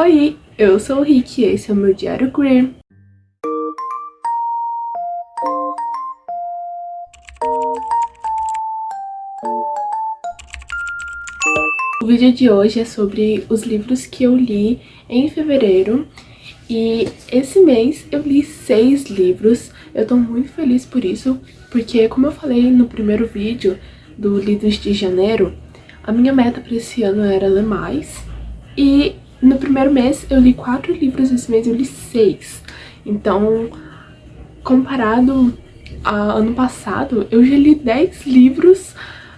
Oi, eu sou o Rick e esse é o meu Diário Queer. O vídeo de hoje é sobre os livros que eu li em fevereiro e esse mês eu li 6 livros. Eu tô muito feliz por isso, porque como eu falei no primeiro vídeo do Lidos de Janeiro, a minha meta para esse ano era ler mais. E no primeiro mês eu li 4 livros, esse mês eu li 6. Então, comparado a ano passado, eu já li 10 livros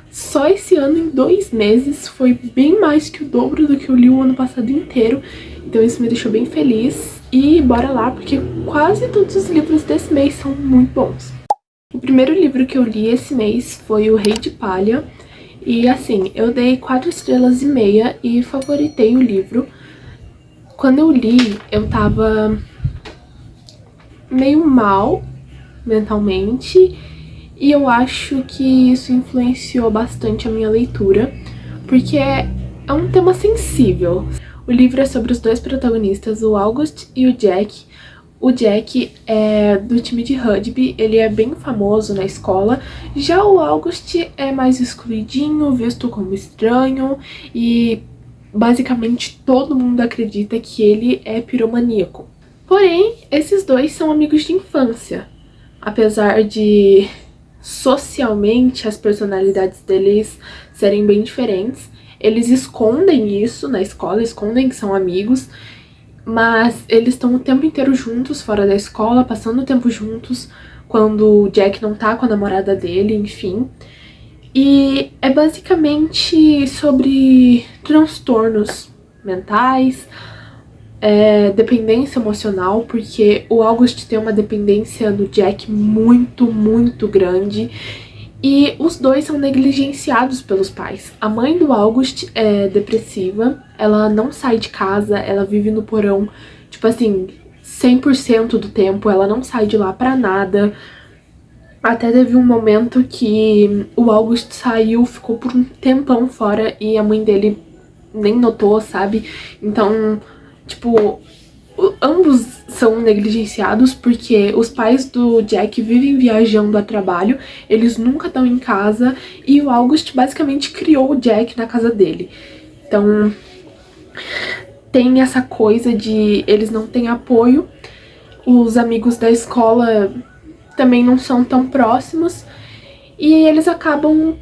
só esse ano em 2 meses. Foi bem mais que o dobro do que eu li o ano passado inteiro. Então isso me deixou bem feliz. E bora lá, porque quase todos os livros desse mês são muito bons. O primeiro livro que eu li esse mês foi O Rei de Palha. E assim, eu dei 4 estrelas e meia e favoritei o livro. Quando eu li, eu tava meio mal mentalmente e eu acho que isso influenciou bastante a minha leitura, porque é um tema sensível. O livro é sobre os dois protagonistas, o August e o Jack. O Jack é do time de rugby, ele é bem famoso na escola. Já o August é mais excluidinho, visto como estranho e basicamente todo mundo acredita que ele é piromaníaco. Porém, esses dois são amigos de infância. Apesar de socialmente as personalidades deles serem bem diferentes, eles escondem isso na escola, escondem que são amigos, mas eles estão o tempo inteiro juntos fora da escola, passando o tempo juntos quando o Jack não tá com a namorada dele, enfim. E é basicamente sobre transtornos mentais, dependência emocional, porque o August tem uma dependência do Jack muito grande e os dois são negligenciados pelos pais. A mãe do August é depressiva, ela não sai de casa, ela vive no porão, tipo assim, 100% do tempo, ela não sai de lá pra nada. Até teve um momento que o August saiu, ficou por um tempão fora e a mãe dele nem notou, sabe? Então, tipo, ambos são negligenciados porque os pais do Jack vivem viajando a trabalho, eles nunca estão em casa e o August basicamente criou o Jack na casa dele. Então, tem essa coisa de eles não têm apoio, os amigos da escola também não são tão próximos e eles acabam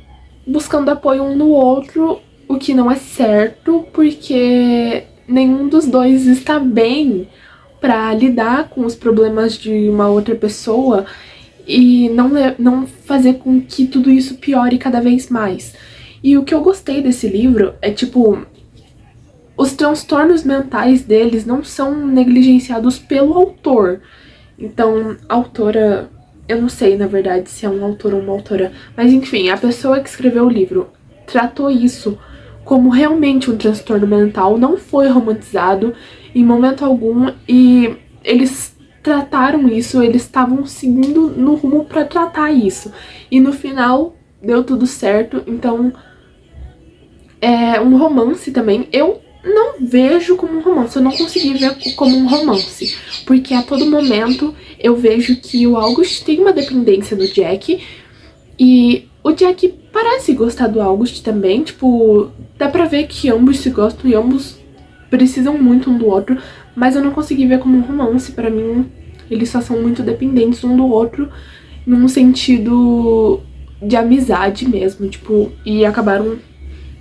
buscando apoio um no outro, o que não é certo, porque nenhum dos dois está bem pra lidar com os problemas de uma outra pessoa e não fazer com que tudo isso piore cada vez mais. E o que eu gostei desse livro é, tipo, os transtornos mentais deles não são negligenciados pelo autor. Então, a autora, eu não sei, na verdade, se é um autor ou uma autora, mas enfim, a pessoa que escreveu o livro tratou isso como realmente um transtorno mental, não foi romantizado em momento algum e eles trataram isso, eles estavam seguindo no rumo pra tratar isso. E no final deu tudo certo, então é um romance também. Eu não vejo como um romance, eu não consegui ver como um romance, porque a todo momento eu vejo que o August tem uma dependência do Jack e o Jack parece gostar do August também, tipo, dá pra ver que ambos se gostam e ambos precisam muito um do outro, mas eu não consegui ver como um romance. Pra mim, eles só são muito dependentes um do outro, num sentido de amizade mesmo, tipo, e acabaram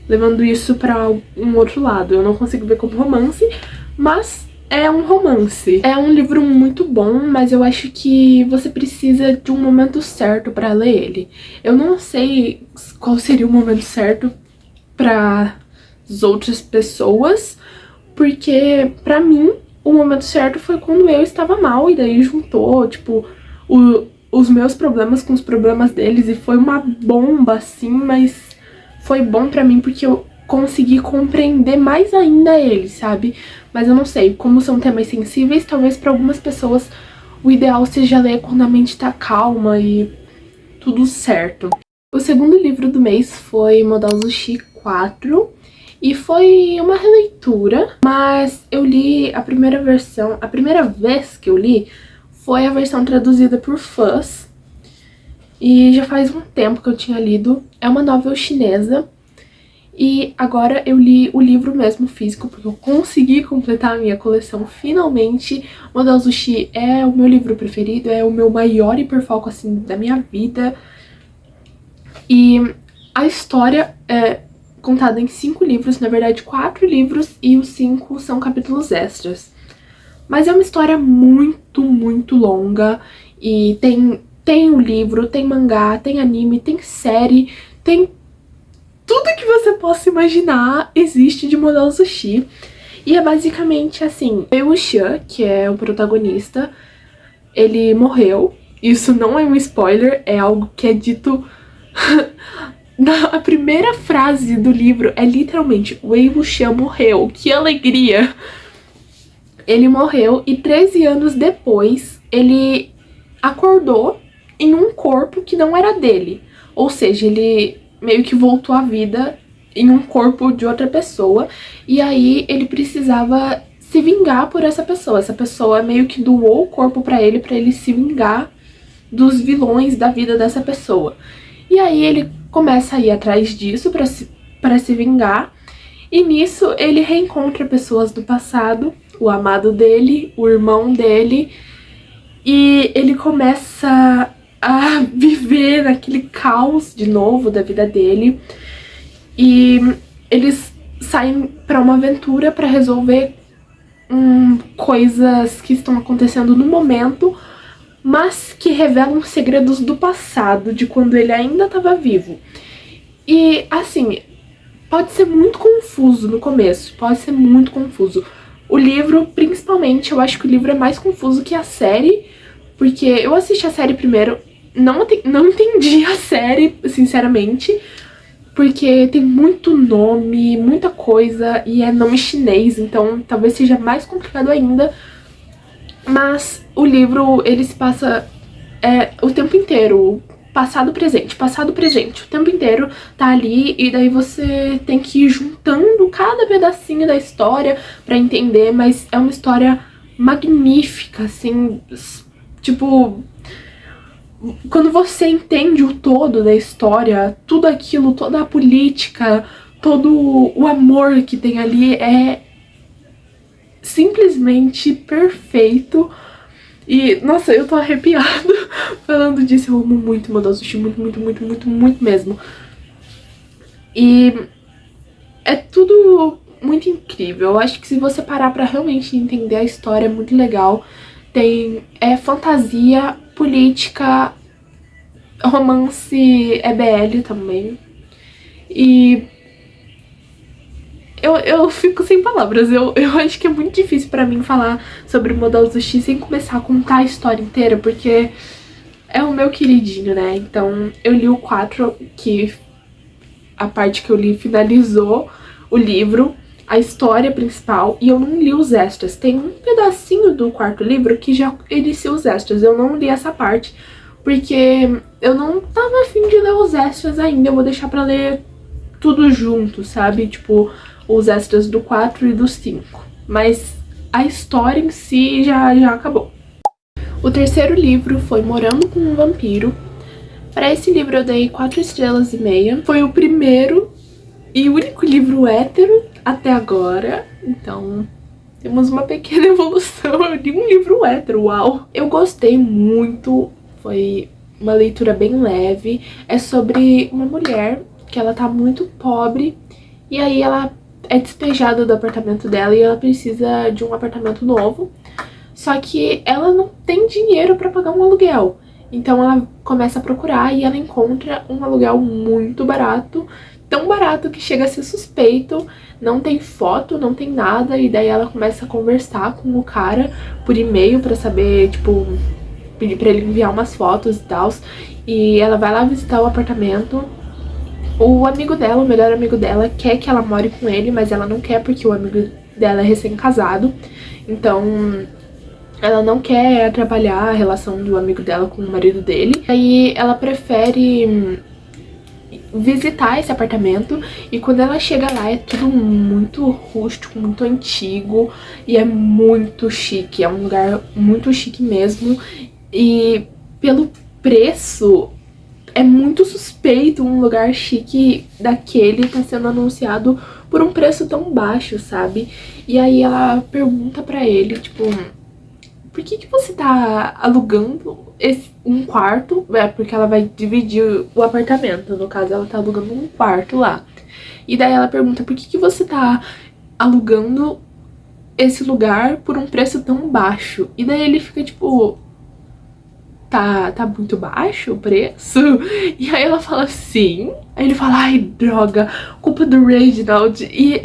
levando isso pra um outro lado. Eu não consigo ver como romance, mas é um romance. É um livro muito bom, mas eu acho que você precisa de um momento certo pra ler ele. Eu não sei qual seria o momento certo para as outras pessoas, porque pra mim o momento certo foi quando eu estava mal e daí juntou, tipo, os meus problemas com os problemas deles e foi uma bomba assim, mas foi bom pra mim porque eu consegui compreender mais ainda eles, sabe? Mas eu não sei, como são temas sensíveis, talvez pra algumas pessoas o ideal seja ler quando a mente tá calma e tudo certo. O segundo livro do mês foi Modazushi 4 E foi uma releitura, mas eu li a primeira vez que eu li foi a versão traduzida por fãs. E já faz um tempo que eu tinha lido. É uma novel chinesa. E agora eu li o livro mesmo físico, porque eu consegui completar a minha coleção finalmente. Modelo Zushi é o meu livro preferido, é o meu maior hiperfoco, assim, da minha vida. E a história é contada em 5 livros, na verdade 4 livros, e os 5 são capítulos extras. Mas é uma história muito, muito longa, e tem o livro, tem mangá, tem anime, tem série, tem tudo que você possa imaginar existe de Modelo Zushi. E é basicamente assim, Wei Wuxian, que é o protagonista, ele morreu. Isso não é um spoiler, é algo que é dito a primeira frase do livro é literalmente Wei Wuxian morreu, que alegria! Ele morreu e 13 anos depois ele acordou em um corpo que não era dele. Ou seja, ele meio que voltou à vida em um corpo de outra pessoa. E aí ele precisava se vingar por essa pessoa. Essa pessoa meio que doou o corpo pra ele se vingar dos vilões da vida dessa pessoa. E aí ele começa a ir atrás disso pra se vingar. E nisso ele reencontra pessoas do passado, o amado dele, o irmão dele. E ele começa a viver naquele caos de novo da vida dele. E eles saem pra uma aventura pra resolver coisas que estão acontecendo no momento, mas que revelam segredos do passado, de quando ele ainda estava vivo. E, assim, pode ser muito confuso no começo, pode ser muito confuso. O livro, principalmente, eu acho que o livro é mais confuso que a série, porque eu assisti a série primeiro, não entendi a série, sinceramente, porque tem muito nome, muita coisa, e é nome chinês, então talvez seja mais complicado ainda. Mas o livro, ele se passa o tempo inteiro, passado, presente, o tempo inteiro tá ali, e daí você tem que ir juntando cada pedacinho da história pra entender, mas é uma história magnífica, assim, tipo, quando você entende o todo da história, tudo aquilo, toda a política, todo o amor que tem ali é simplesmente perfeito. E, nossa, eu tô arrepiada falando disso. Eu amo muito Modelo Zushi, muito, muito, muito, muito, muito mesmo. E é tudo muito incrível. Eu acho que se você parar pra realmente entender a história, é muito legal. Tem fantasia, política, romance, EBL também. E eu fico sem palavras. Eu acho que é muito difícil pra mim falar sobre o Modelo Zushi sem começar a contar a história inteira, porque é o meu queridinho, né? Então eu li o 4, que a parte que eu li finalizou o livro, a história principal, e eu não li os extras. Tem um pedacinho do 4º livro que já inicia os extras. Eu não li essa parte, porque eu não tava afim de ler os extras ainda. Eu vou deixar pra ler tudo junto, sabe? Tipo, os extras do 4 e do 5. Mas a história em si já acabou. O 3º livro foi Morando com um Vampiro. Para esse livro eu dei 4 estrelas e meia. Foi o primeiro e único livro hétero até agora. Então temos uma pequena evolução. Eu li um livro hétero, uau! Eu gostei muito. Foi uma leitura bem leve. É sobre uma mulher que ela tá muito pobre. E aí ela é despejada do apartamento dela e ela precisa de um apartamento novo. Só que ela não tem dinheiro pra pagar um aluguel. Então ela começa a procurar e ela encontra um aluguel muito barato. Tão barato que chega a ser suspeito. Não tem foto, não tem nada. E daí ela começa a conversar com o cara por e-mail pra saber, tipo, pedir pra ele enviar umas fotos e tal. E ela vai lá visitar o apartamento. O amigo dela, o melhor amigo dela, quer que ela more com ele, mas ela não quer porque o amigo dela é recém-casado. Então ela não quer atrapalhar a relação do amigo dela com o marido dele. Aí ela prefere visitar esse apartamento, e quando ela chega lá é tudo muito rústico, muito antigo e é muito chique, é um lugar muito chique mesmo, e pelo preço é muito suspeito um lugar chique daquele tá sendo anunciado por um preço tão baixo, sabe? E aí ela pergunta pra ele, tipo, por que você tá alugando um quarto? É, porque ela vai dividir o apartamento, no caso ela tá alugando um quarto lá. E daí ela pergunta, por que você tá alugando esse lugar por um preço tão baixo? E daí ele fica tipo, tá muito baixo o preço? E aí ela fala sim. Aí ele fala, ai droga, culpa do Reginald. E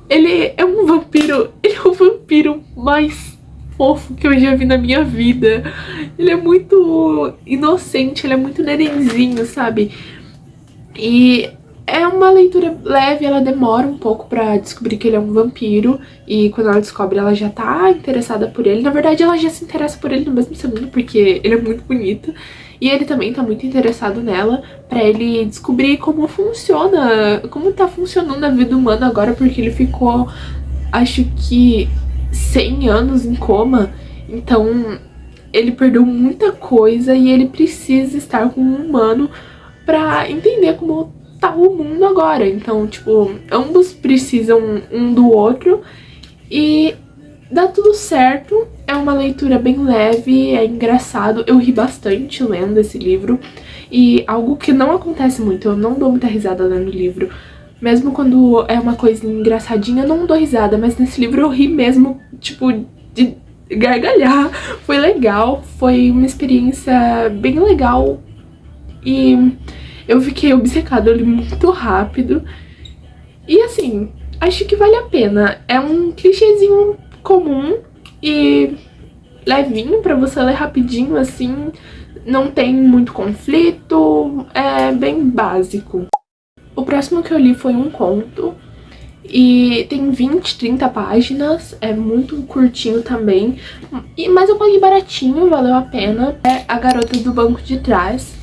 ele é um vampiro, ele é o vampiro mais fofo que eu já vi na minha vida. Ele é muito inocente, ele é muito nenenzinho, sabe? E é uma leitura leve, ela demora um pouco pra descobrir que ele é um vampiro. E quando ela descobre, ela já tá interessada por ele. Na verdade, ela já se interessa por ele no mesmo segundo, porque ele é muito bonito. E ele também tá muito interessado nela, pra ele descobrir como funciona, como tá funcionando a vida humana agora, porque ele ficou, acho que 100 anos em coma, então ele perdeu muita coisa e ele precisa estar com um humano pra entender como tá o mundo agora. Então, tipo, ambos precisam um do outro e dá tudo certo. É uma leitura bem leve, é engraçado, eu ri bastante lendo esse livro, e algo que não acontece muito, eu não dou muita risada lendo livro. Mesmo quando é uma coisa engraçadinha, eu não dou risada, mas nesse livro eu ri mesmo, tipo, de gargalhar. Foi legal, foi uma experiência bem legal e eu fiquei obcecada, eu li muito rápido. E assim, acho que vale a pena. É um clichêzinho comum e levinho pra você ler rapidinho, assim. Não tem muito conflito, é bem básico. O próximo que eu li foi um conto e tem 20, 30 páginas, é muito curtinho também, mas eu paguei baratinho, valeu a pena. É A Garota do Banco de Trás.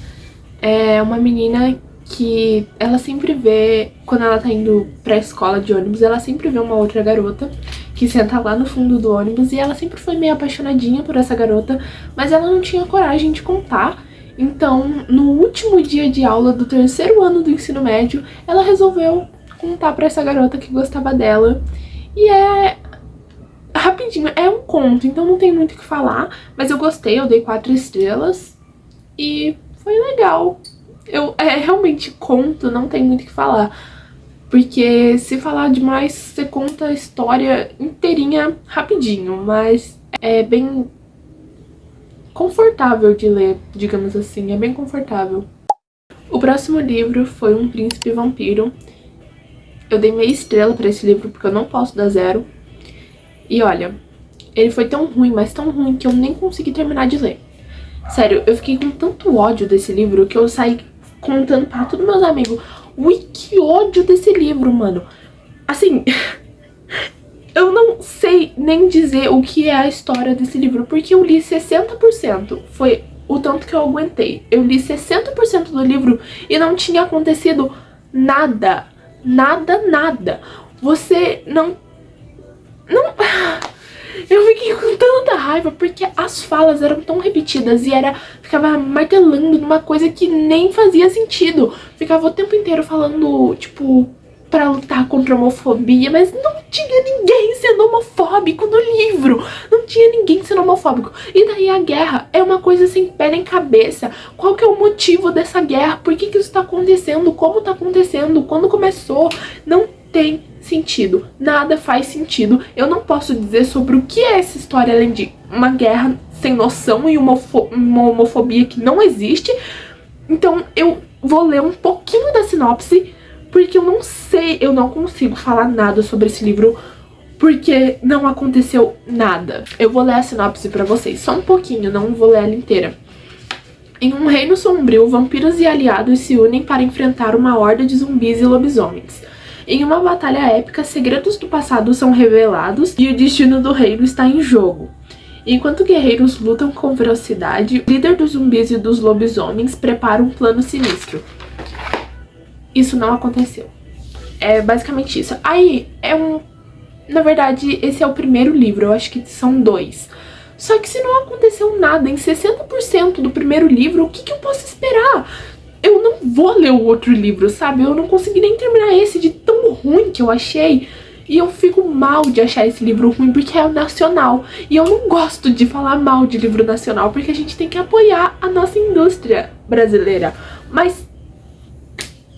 É uma menina que ela sempre vê, quando ela tá indo pra escola de ônibus, ela sempre vê uma outra garota que senta lá no fundo do ônibus, e ela sempre foi meio apaixonadinha por essa garota, mas ela não tinha coragem de contar. Então, no último dia de aula do 3º ano do ensino médio, ela resolveu contar pra essa garota que gostava dela. E é rapidinho, é um conto, então não tem muito o que falar, mas eu gostei, eu dei 4 estrelas e foi legal. Realmente conto, não tem muito o que falar, porque se falar demais, você conta a história inteirinha rapidinho, mas é bem confortável de ler, digamos assim, é bem confortável. O próximo livro foi Um Príncipe Vampiro. Eu dei meia estrela pra esse livro porque eu não posso dar 0. E olha, ele foi tão ruim, mas tão ruim, que eu nem consegui terminar de ler. Sério, eu fiquei com tanto ódio desse livro que eu saí contando pra todos meus amigos. Ui, que ódio desse livro, mano. Assim, eu não sei nem dizer o que é a história desse livro, porque eu li 60%, foi o tanto que eu aguentei. Eu li 60% do livro e não tinha acontecido nada, nada. Você não... Eu fiquei com tanta raiva porque as falas eram tão repetidas e ficava martelando numa coisa que nem fazia sentido. Ficava o tempo inteiro falando, tipo, pra lutar contra a homofobia, mas não tinha ninguém sendo homofóbico no livro. Não tinha ninguém sendo homofóbico. E daí a guerra é uma coisa sem pé nem cabeça. Qual que é o motivo dessa guerra? Por que isso tá acontecendo? Como tá acontecendo? Quando começou? Não tem sentido. Nada faz sentido. Eu não posso dizer sobre o que é essa história além de uma guerra sem noção e uma homofobia que não existe. Então eu vou ler um pouquinho da sinopse, porque eu não sei, eu não consigo falar nada sobre esse livro, porque não aconteceu nada. Eu vou ler a sinopse pra vocês, só um pouquinho, não vou ler ela inteira. Em um reino sombrio, vampiros e aliados se unem para enfrentar uma horda de zumbis e lobisomens. Em uma batalha épica, segredos do passado são revelados e o destino do reino está em jogo. Enquanto guerreiros lutam com ferocidade, o líder dos zumbis e dos lobisomens prepara um plano sinistro. isso não aconteceu. É basicamente isso. Aí, na verdade, esse é o primeiro livro, eu acho que são 2. Só que se não aconteceu nada em 60% do primeiro livro, o que eu posso esperar? Eu não vou ler o outro livro, sabe? Eu não consegui nem terminar esse de tão ruim que eu achei. E eu fico mal de achar esse livro ruim porque é nacional. E eu não gosto de falar mal de livro nacional porque a gente tem que apoiar a nossa indústria brasileira. Mas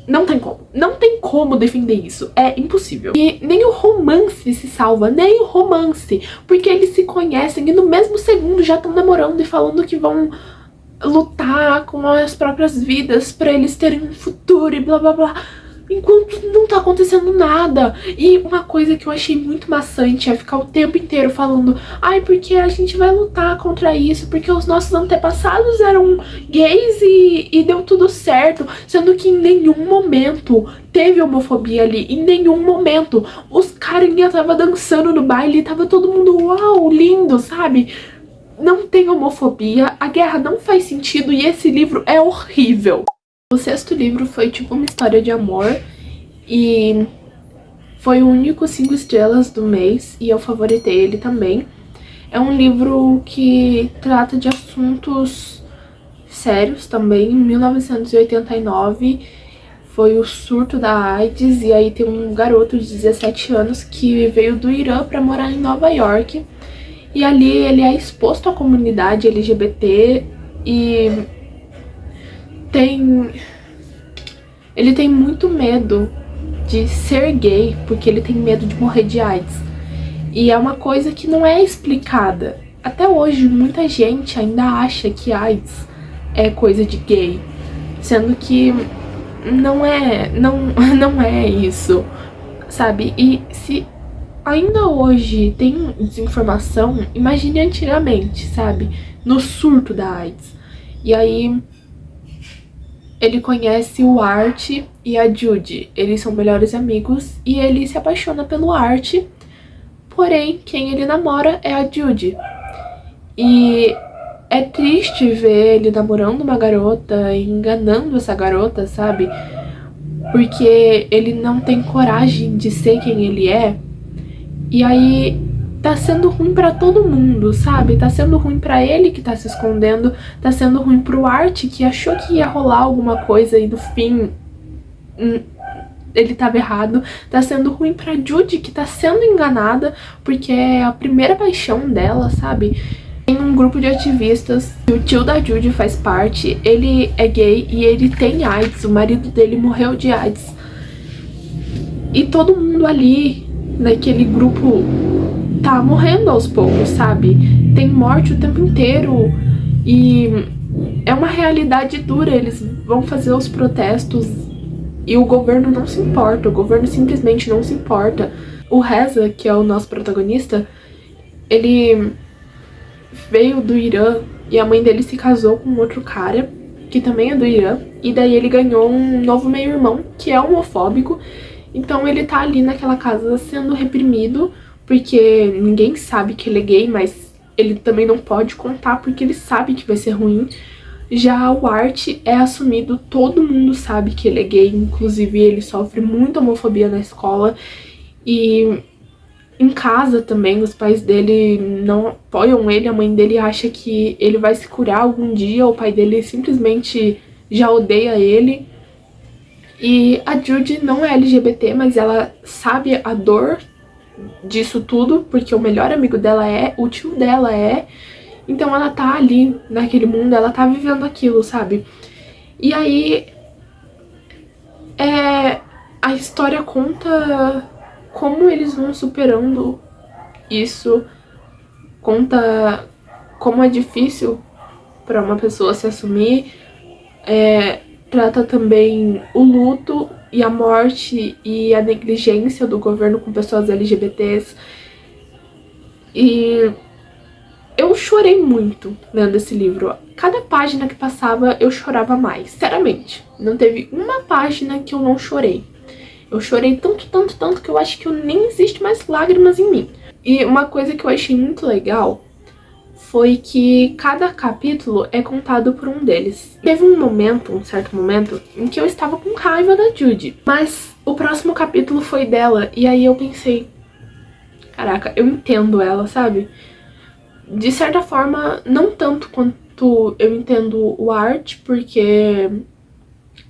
não tem como. Não tem como defender isso. É impossível. E nem o romance se salva. Nem o romance. Porque eles se conhecem e no mesmo segundo já estão namorando e falando que vão lutar com as próprias vidas pra eles terem um futuro e blá blá blá. Enquanto não tá acontecendo nada. E uma coisa que eu achei muito maçante é ficar o tempo inteiro falando: ai, porque a gente vai lutar contra isso, porque os nossos antepassados eram gays e deu tudo certo. Sendo que em nenhum momento teve homofobia ali. Em nenhum momento. Os carinha estavam dançando no baile e tava todo mundo, uau, lindo, sabe? Não tem homofobia, a guerra não faz sentido e esse livro é horrível. O 6º livro foi tipo uma história de amor e foi o único 5 estrelas do mês e eu favoritei ele também. É um livro que trata de assuntos sérios também. Em 1989 foi o surto da AIDS e aí tem um garoto de 17 anos que veio do Irã para morar em Nova York. E ali ele é exposto à comunidade LGBT e ele tem muito medo de ser gay, porque ele tem medo de morrer de AIDS. E é uma coisa que não é explicada. Até hoje, muita gente ainda acha que AIDS é coisa de gay, sendo que não é isso, sabe? E se ainda hoje tem desinformação, imagine antigamente, sabe? No surto da AIDS. E aí ele conhece o Art e a Judy. Eles são melhores amigos e ele se apaixona pelo Art. Porém, quem ele namora é a Judy. E é triste ver ele namorando uma garota e enganando essa garota, sabe? Porque ele não tem coragem de ser quem ele é. E aí tá sendo ruim pra todo mundo, sabe? Tá sendo ruim pra ele que tá se escondendo, tá sendo ruim pro Art que achou que ia rolar alguma coisa e no fim ele tava errado. Tá sendo ruim pra Judy que tá sendo enganada porque é a primeira paixão dela, sabe? Tem um grupo de ativistas, o tio da Judy faz parte, ele é gay e ele tem AIDS, o marido dele morreu de AIDS. E todo mundo ali naquele grupo tá morrendo aos poucos, sabe? Tem morte o tempo inteiro e é uma realidade dura. Eles vão fazer os protestos e o governo não se importa, o governo simplesmente não se importa. O Reza, que é o nosso protagonista, ele veio do Irã e a mãe dele se casou com outro cara que também é do Irã, e daí ele ganhou um novo meio-irmão que é homofóbico. Então ele tá ali naquela casa sendo reprimido, porque ninguém sabe que ele é gay, mas ele também não pode contar porque ele sabe que vai ser ruim. Já o Art é assumido, todo mundo sabe que ele é gay, inclusive ele sofre muita homofobia na escola. E em casa também, os pais dele não apoiam ele, a mãe dele acha que ele vai se curar algum dia, o pai dele simplesmente já odeia ele. E a Judy não é LGBT, mas ela sabe a dor disso tudo, porque o melhor amigo dela é, o tio dela é. Então ela tá ali naquele mundo, ela tá vivendo aquilo, sabe? E aí a história conta como eles vão superando isso, conta como é difícil pra uma pessoa se assumir, trata também o luto e a morte e a negligência do governo com pessoas LGBTs. E eu chorei muito lendo esse livro. Cada página que passava eu chorava mais, sinceramente. Não teve uma página que eu não chorei. Eu chorei tanto que eu acho que nem existe mais lágrimas em mim. E uma coisa que eu achei muito legal foi que cada capítulo é contado por um deles. Teve um certo momento, em que eu estava com raiva da Judy, mas o próximo capítulo foi dela, e aí eu pensei, caraca, eu entendo ela, sabe? De certa forma, não tanto quanto eu entendo o Art, porque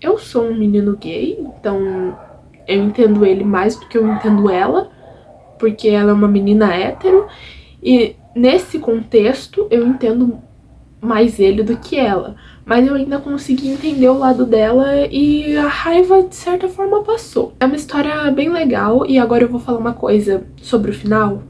eu sou um menino gay, então eu entendo ele mais do que eu entendo ela, porque ela é uma menina hétero, e nesse contexto eu entendo mais ele do que ela. Mas eu ainda consegui entender o lado dela e a raiva, de certa forma, passou. É uma história bem legal e agora eu vou falar uma coisa sobre o final,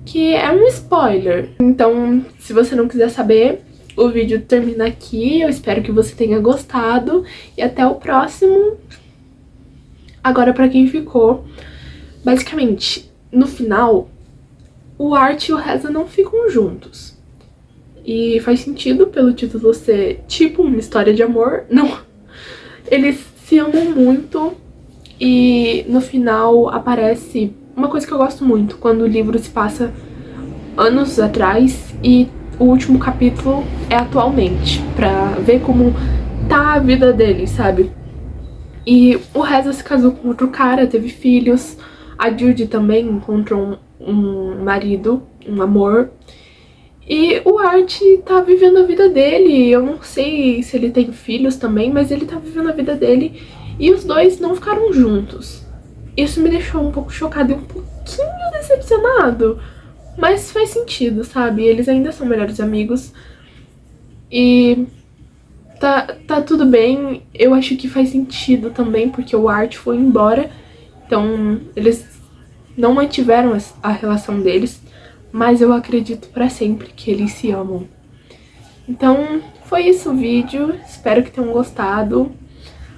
que é um spoiler. Então, se você não quiser saber, o vídeo termina aqui. Eu espero que você tenha gostado e até o próximo. Agora, pra quem ficou, basicamente, no final, o Art e o Reza não ficam juntos. E faz sentido pelo título ser tipo uma história de amor. Não, eles se amam muito e no final aparece uma coisa que eu gosto muito, quando o livro se passa anos atrás e o último capítulo é atualmente, pra ver como tá a vida deles, sabe? E o Reza se casou com outro cara, teve filhos, a Judy também encontrou um marido, um amor. E o Art tá vivendo a vida dele, eu não sei se ele tem filhos também, mas ele tá vivendo a vida dele e os dois não ficaram juntos. Isso me deixou um pouco chocada e um pouquinho decepcionado, mas faz sentido, sabe? Eles ainda são melhores amigos e tá tudo bem. Eu acho que faz sentido também, porque o Art foi embora, então eles não mantiveram a relação deles. Mas eu acredito pra sempre que eles se amam. Então, foi isso o vídeo. Espero que tenham gostado.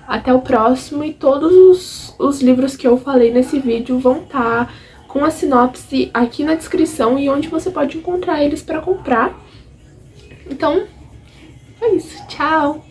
Até o próximo. E todos os livros que eu falei nesse vídeo vão estar com a sinopse aqui na descrição e onde você pode encontrar eles pra comprar. Então, é isso. Tchau!